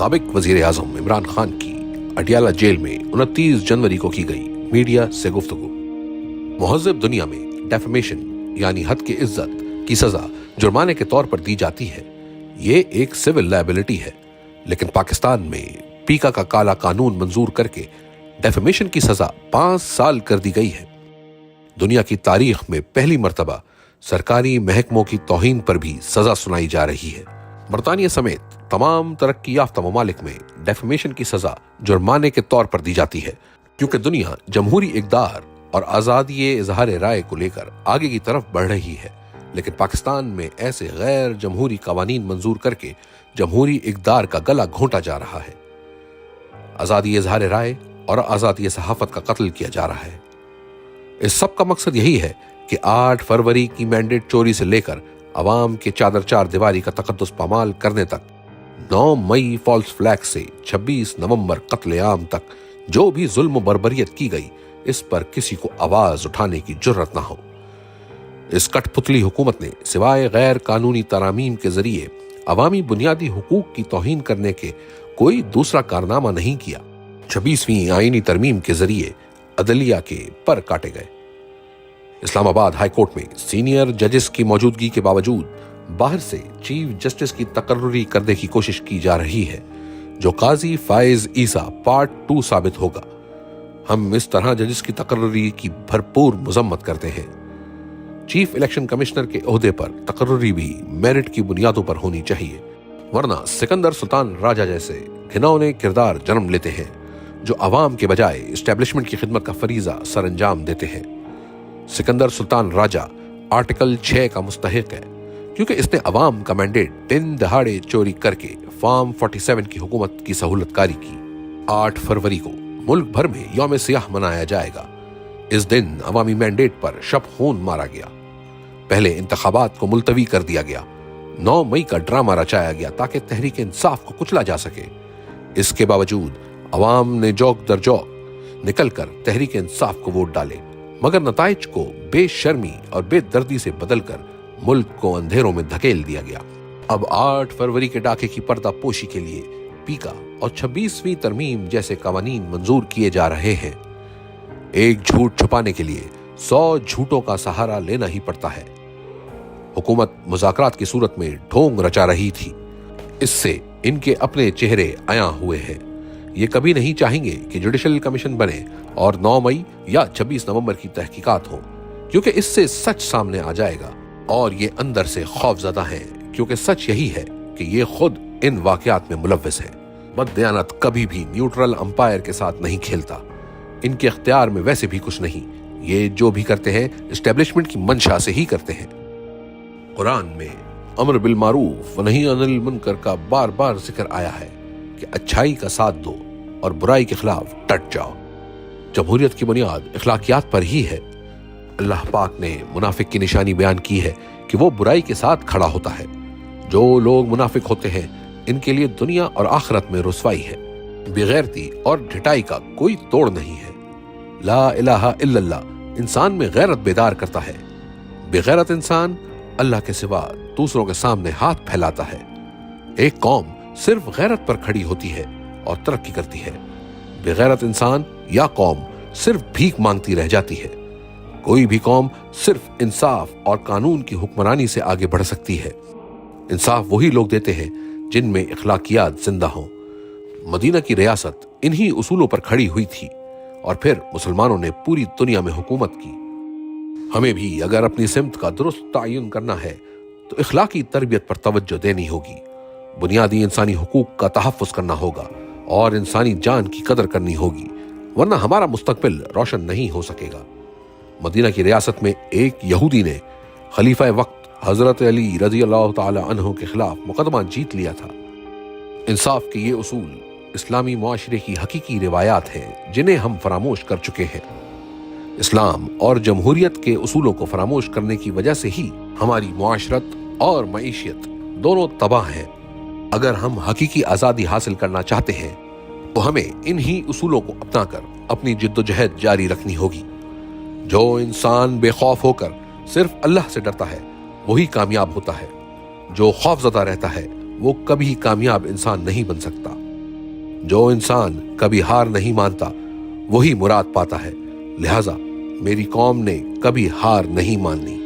साबिक वजीर आजम इमरान खान की अडियाला जेल में 29 जनवरी को की गई मीडिया से गुफ्तगू। मुहज़्ज़ब दुनिया में डेफेमेशन यानी हद की इज्जत की सजा जुर्माने के तौर पर दी जाती है। ये एक सिविल लायबिलिटी है, लेकिन पाकिस्तान में पीका का काला कानून मंजूर करके डेफेमेशन की सजा 5 साल कर दी गई है। दुनिया की तारीख में पहली मर्तबा सरकारी महकमों की तौहीन पर भी सजा सुनाई जा रही है। बरतानिया समेत तमाम तरक्की याफ्ता ममालिक में डेफेमेशन की सजा जुर्माने के तौर पर दी जाती है, क्योंकि दुनिया जमहूरी इक़दार और आज़ादी इज़हार राय को लेकर आगे की तरफ बढ़ रही है। लेकिन पाकिस्तान में ऐसे गैर जमहूरी कवानीन मंजूर करके जमहूरी इक़दार का गला घोंटा जा रहा है। आज़ादी इज़हार राय और आज़ादी सहाफ़त का कत्ल किया जा रहा है। इस सब का मकसद यही है कि 8 फरवरी की मैंडेट चोरी से लेकर अवाम के चादर चार दीवारी का तकद्दुस पामाल करने तक, 9 मई फॉल्स फ्लैग से 26 नवंबर कत्लेआम तक जो भी जुल्म बर्बरियत की गई, इस पर किसी को आवाज उठाने की जुर्रत ना हो। इस कठपुतली हुकूमत ने सिवाय गैर कानूनी तरामीम के जरिए अवामी बुनियादी हुकूक की तौहीन करने के कोई दूसरा कारनामा नहीं किया। 26वीं आईनी तरमीम के जरिए अदलिया के पर काटे गए। इस्लामाबाद हाई कोर्ट में सीनियर जजेस की मौजूदगी के बावजूद बाहर से चीफ जस्टिस की तकर्रुरी करने की कोशिश की जा रही है, जो काजी फाइज ईसा पार्ट 2 साबित होगा। हम इस तरह जजेस की तकर्रुरी की भरपूर मजम्मत करते हैं। चीफ इलेक्शन कमिश्नर के ओहदे पर तकर्रुरी भी मेरिट की बुनियादों पर होनी चाहिए, वरना सिकंदर सुल्तान राजा जैसे घिनौने किरदार जन्म लेते हैं जो अवाम के बजाय इस्टेब्लिशमेंट की खिदमत का फरीजा सर अंजाम देते हैं। सिकंदर सुल्तान राजा आर्टिकल 6 का मुस्तहिक है, क्योंकि इसने अवाम का मैंडेट दिन दहाड़े चोरी करके फॉर्म 47 की हुकूमत की सहूलतकारी की। 8 फरवरी को मुल्क भर में यौम सियाह मनाया जाएगा। इस दिन अवामी मैंडेट पर शब खून मारा गया। पहले इंतखाबात को मुलतवी कर दिया गया। 9 मई का ड्रामा रचाया गया ताकि तहरीक इंसाफ को कुचला जा सके। इसके बावजूद अवाम ने जौक दर जौक निकलकर तहरीक इंसाफ को वोट डाले, मगर नताइज को बेशर्मी और बेदर्दी से बदलकर मुल्क को अंधेरों में धकेल दिया गया। अब 8 फरवरी के डाके की पर्दा पोशी के लिए पीका और 26वीं तरमीम जैसे कवानीन मंजूर किए जा रहे हैं। एक झूठ छुपाने के लिए 100 झूठों का सहारा लेना ही पड़ता है। हुकूमत मुज़ाकरात की सूरत में ढोंग रचा रही थी। इससे इनके अपने चेहरे आया हुए हैं। ये कभी नहीं चाहेंगे कि जुडिशल कमीशन बने और 9 मई या 26 नवंबर की तहकीकात हो, क्योंकि इससे सच सामने आ जाएगा। और ये अंदर से खौफजदा हैं, क्योंकि सच यही है कि ये खुद इन वाकयात में मुलव्विस हैं। बददियानत कभी भी न्यूट्रल अंपायर के साथ नहीं खेलता। इनके इख्तियार में वैसे भी कुछ नहीं। ये जो भी करते हैं इस्टेब्लिशमेंट की मंशा से ही करते हैं। कुरान में अमर बिल मारूफ व नही अनिल मुनकर का बार बार जिक्र आया है कि अच्छाई का साथ दो और बुराई के खिलाफ डट जाओ। जमहूरियत की बुनियाद इखलाकियात पर ही है। अल्लाह पाक ने मुनाफिक की निशानी बयान की है कि वो बुराई के साथ खड़ा होता है। जो लोग मुनाफिक होते हैं, इनके लिए दुनिया और आखिरत में रुसवाई है। बेगैरती और ढिठाई का कोई तोड़ नहीं है। ला इलाहा इल्लल्लाह इंसान में गैरत बेदार करता है। बेगैरत इंसान अल्लाह के सिवा दूसरों के सामने हाथ फैलाता है। एक कौम सिर्फ गैरत पर खड़ी होती है और तरक्की करती है। बेगैरत इंसान या कौम सिर्फ भीख मांगती रह जाती है। कोई भी कौम सिर्फ इंसाफ और कानून की हुक्मरानी से आगे बढ़ सकती है। इंसाफ वही लोग देते हैं जिनमें इखलाकियात जिंदा हों। मदीना की रियासत इन्हीं उसूलों पर खड़ी हुई थी और फिर मुसलमानों ने पूरी दुनिया में हुकूमत की। हमें भी अगर अपनी सिमत का दुरुस्त तायुन करना है तो इखलाकी तरबियत पर तवज्जो देनी होगी। बुनियादी इंसानी हुकूक का तहफ़्फ़ुज़ करना होगा और इंसानी जान की कदर करनी होगी, वरना हमारा मुस्तकबिल रोशन नहीं हो सकेगा। मदीना की रियासत में एक यहूदी ने खलीफा वक्त हजरत अली रज़ी अल्लाह ताला अन्हु के खिलाफ मुकदमा जीत लिया था। इंसाफ के ये उसूल इस्लामी मुआशरे की हकीकी रिवायात हैं जिन्हें हम फरामोश कर चुके हैं। इस्लाम और जमहूरियत के उसूलों को फरामोश करने की वजह से ही हमारी मुआशरत और मईशियत दोनों तबाह हैं। अगर हम हकीकी आज़ादी हासिल करना चाहते हैं तो हमें इन्हीं उसूलों को अपनाकर अपनी जिद्दोजहद जारी रखनी होगी। जो इंसान बेखौफ होकर सिर्फ अल्लाह से डरता है वही कामयाब होता है। जो खौफजदा रहता है वो कभी कामयाब इंसान नहीं बन सकता। जो इंसान कभी हार नहीं मानता वही मुराद पाता है, लिहाजा मेरी कौम ने कभी हार नहीं माननी।